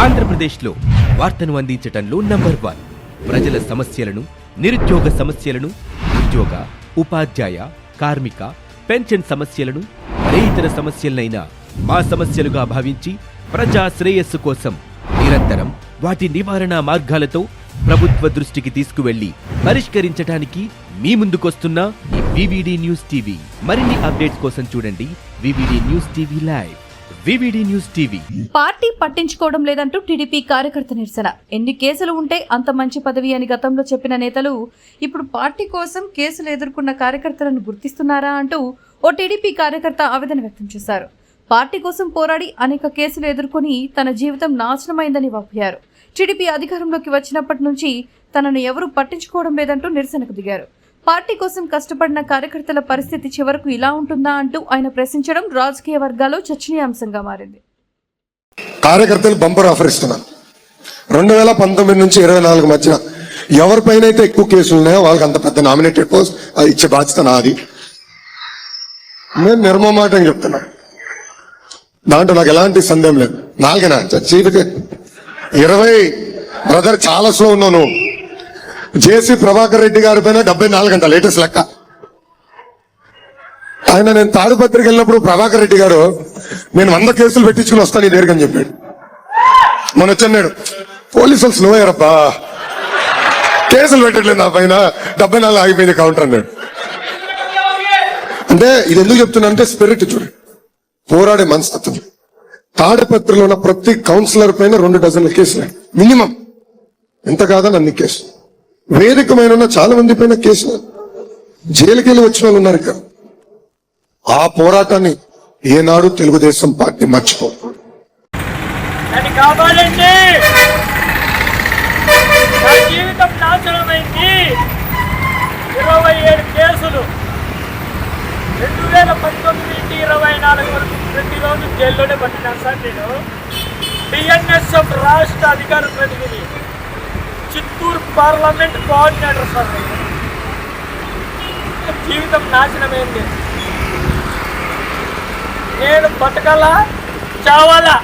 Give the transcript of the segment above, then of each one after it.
ఆంధ్రప్రదేశ్లో వార్తను అందించటంలో నంబర్ 1. ప్రజల సమస్యలను, నిరుద్యోగ సమస్యలను, ఉద్యోగ, ఉపాధ్యాయ, కార్మిక, పెన్షన్ సమస్యలను, మరే ఇతర సమస్యలనైనా మా సమస్యలుగా భావించి ప్రజా శ్రేయస్సు కోసం నిరంతరం వాటి నివారణ మార్గాలతో ప్రభుత్వ దృష్టికి తీసుకువెళ్లి పరిష్కరించడానికి మీ ముందుకొస్తున్న ఈ వివిడి న్యూస్ టీవీ. మరిన్ని అప్డేట్స్ కోసం చూడండి VVD news TV live. VVD news TV. Party పట్టించుకోవడం లేదంటూ టీడీపీ కార్యకర్త నిరసన. ఎన్ని కేసులు ఉంటే అంత మంచి పదవి అని గతంలో చెప్పిన నేతలు ఇప్పుడు పార్టీ కోసం కేసులు ఎదుర్కొన్న కార్యకర్తలను గుర్తిస్తున్నారా అంటూ ఓ టీడీపీ కార్యకర్త ఆవేదన వ్యక్తం చేశారు. పార్టీ కోసం పోరాడి అనేక కేసులు ఎదుర్కొని తన జీవితం నాశనమైందని వాపోయారు. టీడీపీ అధికారంలోకి వచ్చినప్పటి నుంచి తనను ఎవరూ పట్టించుకోవడం లేదంటూ నిరసనకు దిగారు. పార్టీ కోసం కష్టపడిన కార్యకర్తల పరిస్థితి చివరకు ఇలా ఉంటుందా అంటూ ఆయన ప్రశ్నించడం రాజకీయ వర్గాల్లో చర్చనీయాంశంగా మారింది. కార్యకర్తలు బంపర్ ఆఫర్ ఇస్తున్నారు. 2019 నుంచి 24 మధ్య ఎవరిపైన అయితే ఎక్కువ కేసులు ఉన్నాయో వాళ్ళకి అంత పెద్ద నామినేటెడ్ పోస్ట్ ఇచ్చే బాధ్యత నాది. నేను నిర్మమాటం చెప్తున్నా, దాంట్లో నాకు ఎలాంటి సందేహం లేదు. 4 చీఫ్ 20 బ్రదర్ చాలా స్లో ఉన్నాను. జేసీ ప్రభాకర్ రెడ్డి గారి పైన 74 గంటల లేటెస్ట్ లెక్క. ఆయన నేను తాడుపత్రికి వెళ్ళినప్పుడు ప్రభాకర్ రెడ్డి గారు నేను 100 కేసులు పెట్టించుకుని వస్తాను ఈ దగ్గరని చెప్పాడు. మొన్న వచ్చాడు, పోలీసులు స్లో అయ్యారబ్బా, కేసులు పెట్టట్లేదు నా పైన, 74 ఆగిపోయింది కౌంటర్ అన్నాడు. అంటే ఇది ఎందుకు చెప్తున్నా అంటే స్పిరిట్ చూడండి, పోరాడే మనస్తత్వం. తాడిపత్రిలో ఉన్న ప్రతి కౌన్సిలర్ పైన 2 డజన్ల కేసులు మినిమం, ఎంత కాదని అన్ని కేసులు. వేదికమైన చాలా మంది పైన కేసులు, జైలుకి వెళ్ళి వచ్చిన వాళ్ళు ఉన్నారు. ఇక్కడ ఆ పోరాటాన్ని ఏనాడు తెలుగుదేశం పార్టీ మర్చిపోదు. జీవితం నాశనమైంది. 27 కేసులు 2019 నుంచి 24 వరకు ప్రతిరోజు జైల్లోనే పట్టినాను సార్. నేను టిఎన్ఎస్ఎఫ్ రాష్ట్ర అధికార ప్రతినిధి, చిత్తూరు పార్లమెంట్ కోఆర్డినేటర్ సార్. జీవితం నాశనమైంది. నేను బతకాలా చావాలా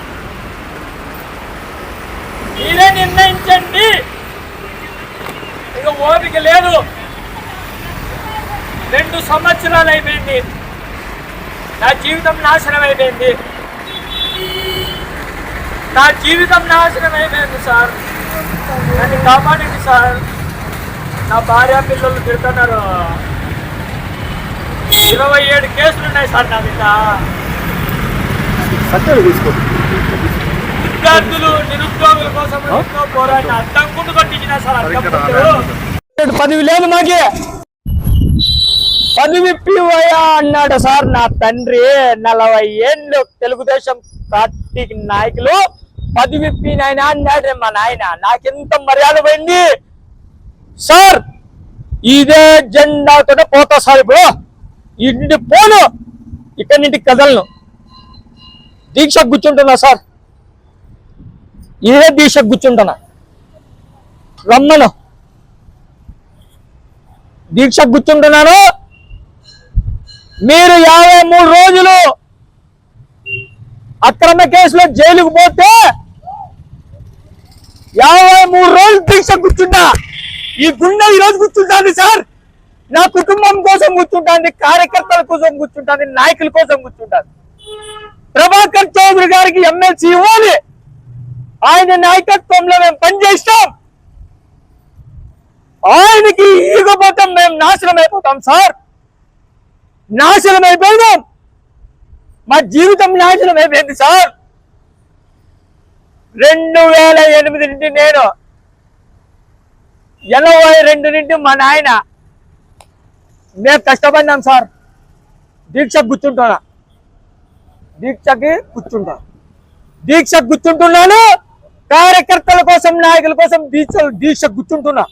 మీరే నిర్ణయించండి. ఇక ఓపిక లేదు. 2 సంవత్సరాలు అయిపోయింది. నా జీవితం నాశనం అయిపోయింది. నా జీవితం నాశనం అయిపోయింది సార్. నన్ను కాపాడండి సార్. నా భార్య పిల్లలు తిడుతున్నారు. 27 కేసులు ఉన్నాయి సార్ నా మీద. విద్యార్థులు, నిరుద్యోగుల కోసం ఎంతో పోరాడిన అడ్డంకుడు కట్టించిన సార్. అడ్డంకుడు పదవి లేదు మాకే. పదవి పివయ్యా అన్నాడు సార్ నా తండ్రి. 40 ఏళ్ళు తెలుగుదేశం పార్టీ నాయకులు పదవి నాయన అన్నాడు మా నాయన. నాకెంత మర్యాద పోయింది సార్. ఇదే జెండాతో పోతా సార్. ఇప్పుడు ఇంటి పోను, ఇక్కడి నుండి కదలను. దీక్ష కూర్చుంటున్నా సార్. ఇదే దీక్ష కూర్చుంటున్నా. రమ్మను, దీక్ష కూర్చుంటున్నాను. మీరు 53 రోజులు అక్రమ కేసులో జైలుకు పోతే 53 రోజులు దీక్ష కూర్చుంటా. ఈ గుండె ఈరోజు కూర్చుంటాను సార్. నా కుటుంబం కోసం కూర్చుంటాను, కార్యకర్తల కోసం కూర్చుంటాను, నాయకుల కోసం కూర్చుంటాను. ప్రభాకర్ చౌదరి గారికి ఎమ్మెల్సీ ఇవ్వాలి. ఆయన నాయకత్వంలో మేము పనిచేస్తాం. ఆయనకి ఈగపోతాం, మేము నాశనం అయిపోతాం సార్. నాశనం అయిపోయినాం. మా జీవితం నాశనం అయిపోయింది సార్. 2008 నుండి నేను, 82 నుండి మా నాయన, మేము కష్టపడినాం సార్. దీక్ష కూర్చుంటున్నా, దీక్ష కూర్చుంటున్నాను. కార్యకర్తల కోసం, నాయకుల కోసం దీక్ష కూర్చుంటున్నా.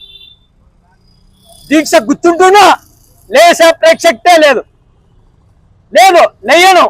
లేసే ప్రేక్షక్తే లేదు, లేయను.